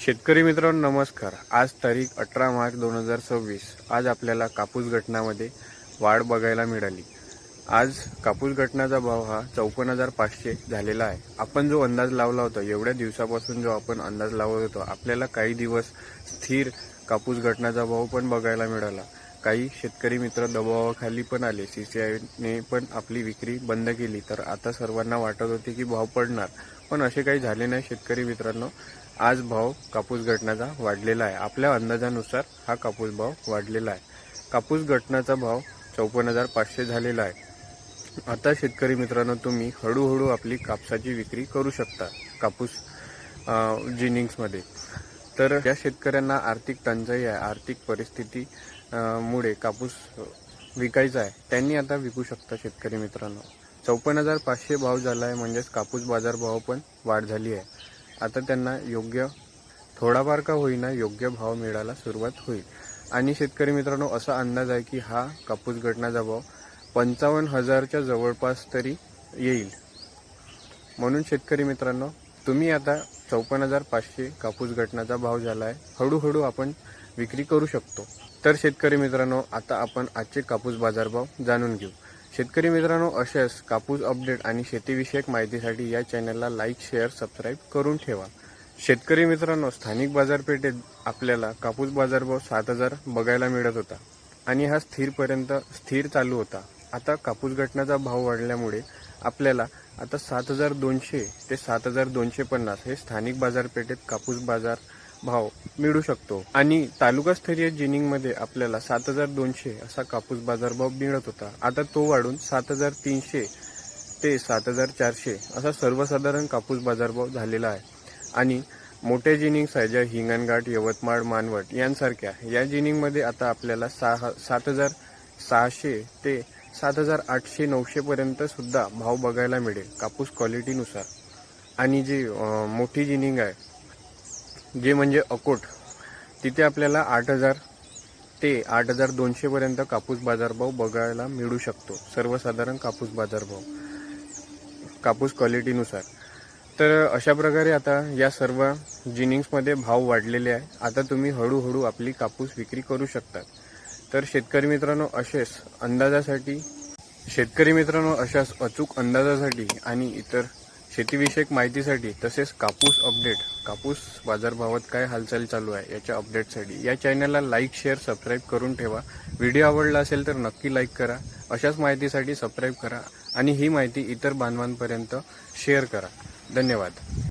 शेतकरी मित्रांनो नमस्कार। आज तारीख 18 मार्च 2026। आज आपल्याला कापूस गटनामध्ये वाढ बघायला मिळाली। आज कापूस गटनाचा भाव हा 54,500 झालेला आहे। आपण जो अंदाज लावला होता, एवढ्या दिवसापासून जो आपण अंदाज लावत होतो, आपल्याला काही दिवस स्थिर कापूस गटनाचा भाव पण बघायला मिळाला। काही शेतकरी मित्र दबावाखाली पण आले। सीसीआयने पण आपली विक्री बंद केली, तर आता सर्वांना वाटत होते की भाव पडणार, पण असे काही झाले नाही। शेतकरी मित्रांनो, आज भाव कापूस गटनाचा वाढलेला आहे। आपल्या अंदाजानुसार हा कापूस भाव वाढलेला आहे। कापूस गटनाचा भाव 54,500 झालेला आहे। आता शेतकरी मित्रांनो, तुम्ही हळूहळू आपली कापसाची विक्री करू शकता कापूस जिनिंग्समध्ये। तर ज्या शेतकऱ्यांना आर्थिक टंचाई आहे, आर्थिक परिस्थिती मुळे कापूस विकायचा आहे, त्यांनी आता विकू शकता शेतकरी मित्रांनो। 54,500 भाव झाला आहे, म्हणजेच कापूस बाजार भाव पण वाढ झाली आहे। आता त्यांना योग्य थोडाफार का होईना योग्य भाव मिळायला सुरुवात होईल। आणि शेतकरी मित्रांनो, असा अंदाज आहे की हा कापूस गटनाचा भाव 55,000च्या जवळपास तरी येईल। म्हणून शेतकरी मित्रांनो, तुम्ही आता 54,500 कापूस गटनाचा भाव झाला आहे, हळूहळू आपण विक्री करू शकतो। तर शेतकरी मित्रांनो, आता आपण आजचे कापूस बाजारभाव जाणून घेऊ। शेतकरी मित्रांनो, अशाच कापूस अपडेट आणि शेतीविषयक माहितीसाठी या चॅनलला लाईक, शेअर, सबस्क्राईब करून ठेवा। शेतकरी मित्रांनो, स्थानिक बाजारपेठेत आपल्याला कापूस बाजारभाव 7,000 बघायला मिळत होता आणि हा स्थिर चालू होता। आता कापूस गटनाचा भाव वाढल्यामुळे आपल्याला आता 7,200 ते 7,250 हे स्थानिक बाजारपेठेत कापूस बाजार भाव मिळू शकतो। आणि तालुकास्तरीय जिनिंगमध्ये आपल्याला 7,200 असा कापूस बाजारभाव मिळत होता। आता तो वाढून 7,300 ते 7,400 असा सर्वसाधारण कापूस बाजारभाव झालेला आहे। आणि मोठ्या जिनिंग्स आहे, ज्या हिंगणघाट, यवतमाळ, मानवट यांसारख्या या जिनिंगमध्ये आता आपल्याला 7,600 ते 7,800-900 पर्यंत सुद्धा भाव बघायला मिळेल कापूस क्वालिटीनुसार। आणि जी मोठी जिनिंग आहे, जे म्हणजे अकोट, तिथे आपल्याला 8,000 ते 8,200 पर्यंत कापूस बाजारभाव बघायला मिळू शकतो, सर्वसाधारण कापूस बाजारभाव कापूस क्वालिटीनुसार। तर अशा प्रकारे आता या सर्व जिनिंग्समध्ये भाव वाढलेले आहे। आता तुम्ही हळूहळू आपली कापूस विक्री करू शकता। तर शेतकरी मित्रांनो, अशाच अचूक अंदाजासाठी आणि इतर शेतीविषयक माहितीसाठी, तसेच कापूस अपडेट, कापूस बाजारभावात काय हालचाल चालू आहे याच्या अपडेटसाठी या चॅनलला लाईक, शेअर, सबस्क्राईब करून ठेवा। व्हिडिओ आवडला असेल तर नक्की लाईक करा, अशाच माहितीसाठी सबस्क्राईब करा आणि ही माहिती इतर बांधवांपर्यंत शेअर करा। धन्यवाद।